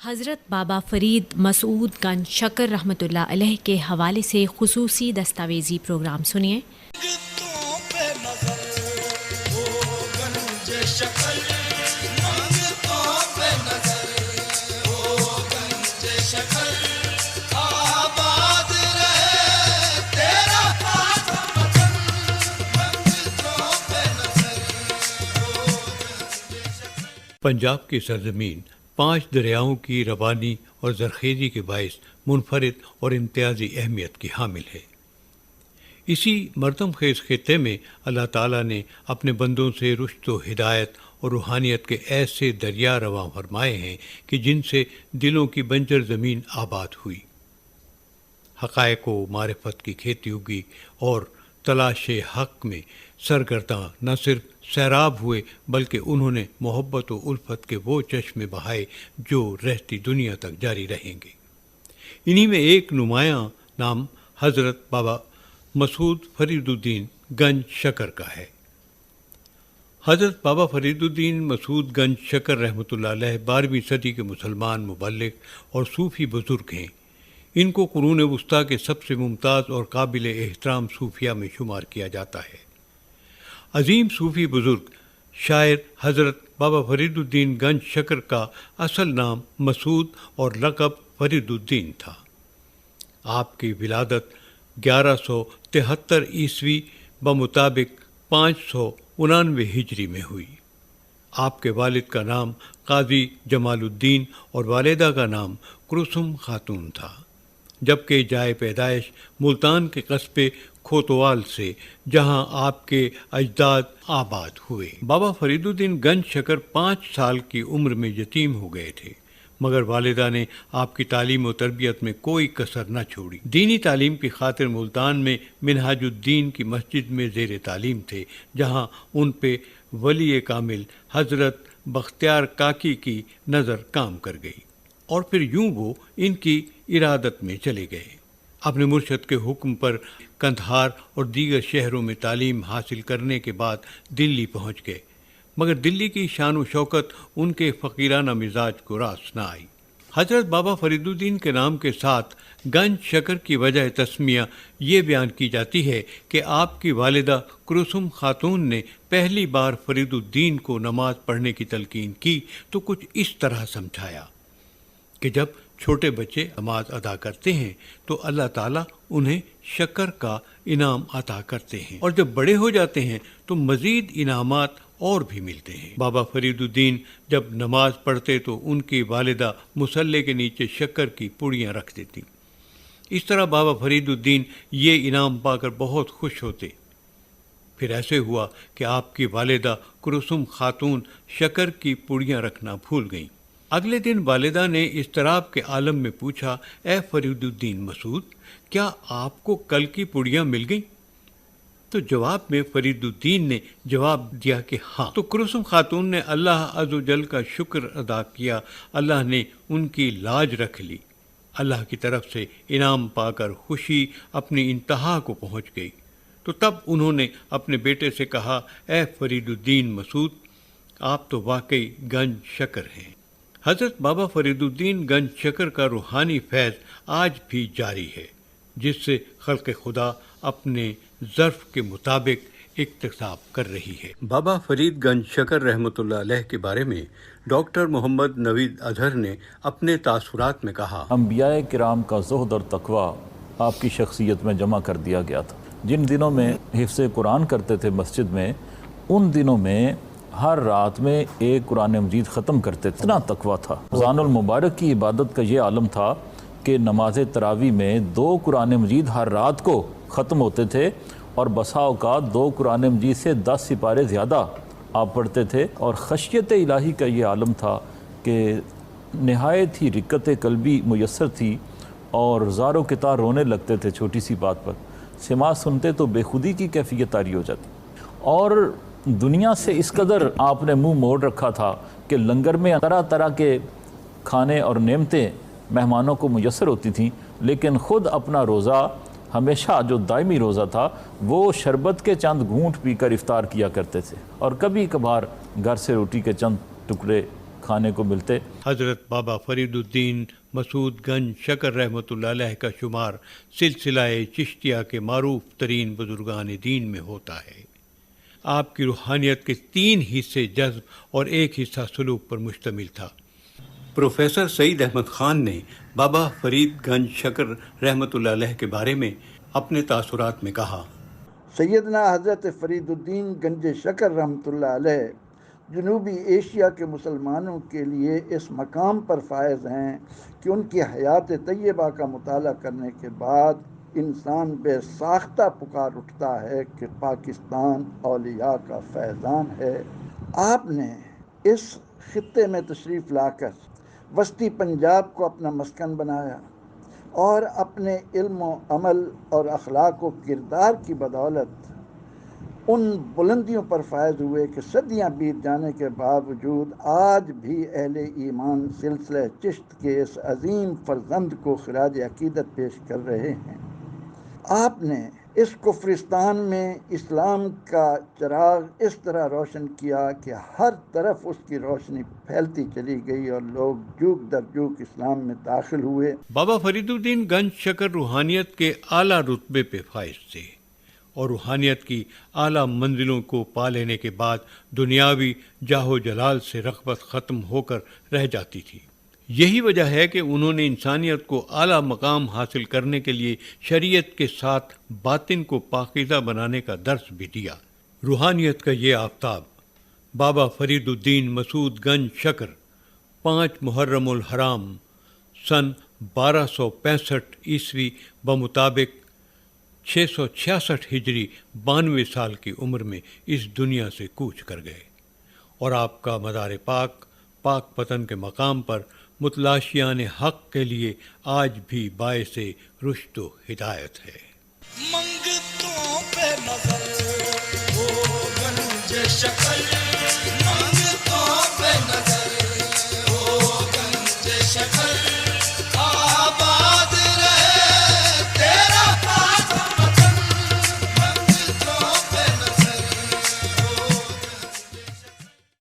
حضرت بابا فرید مسعود گنج شکر رحمۃ اللہ علیہ کے حوالے سے خصوصی دستاویزی پروگرام سنیے۔ پنجاب کی سرزمین 5 دریاؤں کی روانی اور زرخیزی کے باعث منفرد اور امتیازی اہمیت کی حامل ہے۔ اسی مردم خیز خطے میں اللہ تعالیٰ نے اپنے بندوں سے رشد و ہدایت اور روحانیت کے ایسے دریا رواں فرمائے ہیں کہ جن سے دلوں کی بنجر زمین آباد ہوئی، حقائق و معرفت کی کھیتی اگی اور تلاش حق میں سرگرداں نہ صرف سیراب ہوئے بلکہ انہوں نے محبت و الفت کے وہ چشمے بہائے جو رہتی دنیا تک جاری رہیں گے۔ انہی میں ایک نمایاں نام حضرت بابا مسعود فرید الدین گنج شکر کا ہے۔ حضرت بابا فرید الدین مسعود گنج شکر رحمۃ اللہ علیہ 12ویں صدی کے مسلمان مبلغ اور صوفی بزرگ ہیں۔ ان کو قرون وسطیٰ کے سب سے ممتاز اور قابل احترام صوفیہ میں شمار کیا جاتا ہے۔ عظیم صوفی بزرگ شاعر حضرت بابا فرید الدین گنج شکر کا اصل نام مسعود اور لقب فرید الدین تھا۔ آپ کی ولادت 1173 عیسوی بمطابق 599 ہجری میں ہوئی۔ آپ کے والد کا نام قاضی جمال الدین اور والدہ کا نام کلثوم خاتون تھا، جبکہ جائے پیدائش ملتان کے قصبے کھوتوال سے، جہاں آپ کے اجداد آباد ہوئے۔ بابا فرید الدین گنج شکر 5 سال کی عمر میں یتیم ہو گئے تھے، مگر والدہ نے آپ کی تعلیم و تربیت میں کوئی کسر نہ چھوڑی۔ دینی تعلیم کی خاطر ملتان میں منہاج الدین کی مسجد میں زیر تعلیم تھے، جہاں ان پہ ولی کامل حضرت بختیار کاکی کی نظر کام کر گئی، اور پھر یوں وہ ان کی ارادت میں چلے گئے۔ اپنے مرشد کے حکم پر قندھار اور دیگر شہروں میں تعلیم حاصل کرنے کے بعد دلی پہنچ گئے، مگر دلی کی شان و شوکت ان کے فقیرانہ مزاج کو راس نہ آئی۔ حضرت بابا فرید الدین کے نام کے ساتھ گنج شکر کی وجہ تسمیہ یہ بیان کی جاتی ہے کہ آپ کی والدہ کلثوم خاتون نے پہلی بار فرید الدین کو نماز پڑھنے کی تلقین کی تو کچھ اس طرح سمجھایا کہ جب چھوٹے بچے نماز ادا کرتے ہیں تو اللہ تعالیٰ انہیں شکر کا انعام عطا کرتے ہیں، اور جب بڑے ہو جاتے ہیں تو مزید انعامات اور بھی ملتے ہیں۔ بابا فرید الدین جب نماز پڑھتے تو ان کی والدہ مصلے کے نیچے شکر کی پڑیاں رکھ دیتی۔ اس طرح بابا فرید الدین یہ انعام پا کر بہت خوش ہوتے۔ پھر ایسے ہوا کہ آپ کی والدہ کلثوم خاتون شکر کی پڑیاں رکھنا بھول گئیں۔ اگلے دن والدہ نے اضطراب کے عالم میں پوچھا، اے فرید الدین مسعود، کیا آپ کو کل کی پڑیاں مل گئیں؟ تو جواب میں فرید الدین نے جواب دیا کہ ہاں۔ تو کلثوم خاتون نے اللہ عز و جل کا شکر ادا کیا، اللہ نے ان کی لاج رکھ لی۔ اللہ کی طرف سے انعام پا کر خوشی اپنی انتہا کو پہنچ گئی۔ تو تب انہوں نے اپنے بیٹے سے کہا، اے فرید الدین مسعود، آپ تو واقعی گنج شکر ہیں۔ حضرت بابا فرید الدین گنج شکر کا روحانی فیض آج بھی جاری ہے، جس سے خلق خدا اپنے ظرف کے مطابق اکتساب کر رہی ہے۔ بابا فرید گنج شکر رحمۃ اللہ علیہ کے بارے میں ڈاکٹر محمد نوید اظہر نے اپنے تاثرات میں کہا، انبیاء کرام کا زہد اور تقویٰ آپ کی شخصیت میں جمع کر دیا گیا تھا۔ جن دنوں میں حفظ قرآن کرتے تھے مسجد میں، ان دنوں میں ہر رات میں ایک قرآن مجید ختم کرتے تھے۔ اتنا تقویٰ تھا۔ رمضان المبارک کی عبادت کا یہ عالم تھا کہ نماز تراویح میں 2 قرآن مجید ہر رات کو ختم ہوتے تھے، اور بسا اوقات 2 قرآن مجید سے 10 سپارے زیادہ آپ پڑھتے تھے۔ اور خشیت الہی کا یہ عالم تھا کہ نہایت ہی رقت قلبی میسر تھی، اور زار و قطار رونے لگتے تھے چھوٹی سی بات پر۔ سماع سنتے تو بے خودی کی کیفیت طاری ہو جاتی، اور دنیا سے اس قدر آپ نے منہ موڑ رکھا تھا کہ لنگر میں طرح طرح کے کھانے اور نعمتیں مہمانوں کو میسر ہوتی تھیں، لیکن خود اپنا روزہ ہمیشہ جو دائمی روزہ تھا وہ شربت کے چند گھونٹ پی کر افطار کیا کرتے تھے، اور کبھی کبھار گھر سے روٹی کے چند ٹکڑے کھانے کو ملتے۔ حضرت بابا فرید الدین مسعود گنج شکر رحمۃ اللہ علیہ کا شمار سلسلہ چشتیہ کے معروف ترین بزرگان دین میں ہوتا ہے۔ آپ کی روحانیت کے 3 حصے جذب اور 1 حصہ سلوک پر مشتمل تھا۔ پروفیسر سعید احمد خان نے بابا فرید گنج شکر رحمۃ اللہ علیہ کے بارے میں اپنے تاثرات میں کہا، سیدنا حضرت فرید الدین گنج شکر رحمۃ اللہ علیہ جنوبی ایشیا کے مسلمانوں کے لیے اس مقام پر فائز ہیں کہ ان کی حیات طیبہ کا مطالعہ کرنے کے بعد انسان بے ساختہ پکار اٹھتا ہے کہ پاکستان اولیاء کا فیضان ہے۔ آپ نے اس خطے میں تشریف لا کر وسطی پنجاب کو اپنا مسکن بنایا اور اپنے علم و عمل اور اخلاق و کردار کی بدولت ان بلندیوں پر فائز ہوئے کہ صدیاں بیت جانے کے باوجود آج بھی اہل ایمان سلسلہ چشت کے اس عظیم فرزند کو خراج عقیدت پیش کر رہے ہیں۔ آپ نے اس کفرستان میں اسلام کا چراغ اس طرح روشن کیا کہ ہر طرف اس کی روشنی پھیلتی چلی گئی اور لوگ جوک در جوک اسلام میں داخل ہوئے۔ بابا فرید الدین گنج شکر روحانیت کے اعلیٰ رتبے پہ فائز تھے اور روحانیت کی اعلیٰ منزلوں کو پا لینے کے بعد دنیاوی جاہ و جلال سے رغبت ختم ہو کر رہ جاتی تھی۔ یہی وجہ ہے کہ انہوں نے انسانیت کو اعلیٰ مقام حاصل کرنے کے لیے شریعت کے ساتھ باطن کو پاکیزہ بنانے کا درس بھی دیا۔ روحانیت کا یہ آفتاب بابا فرید الدین مسعود گنج شکر 5 محرم الحرام سن 1265 عیسوی بمطابق 666 ہجری 92 سال کی عمر میں اس دنیا سے کوچ کر گئے، اور آپ کا مزار پاک پتن کے مقام پر متلاشیان حق کے لیے آج بھی باعث رشد و ہدایت ہے۔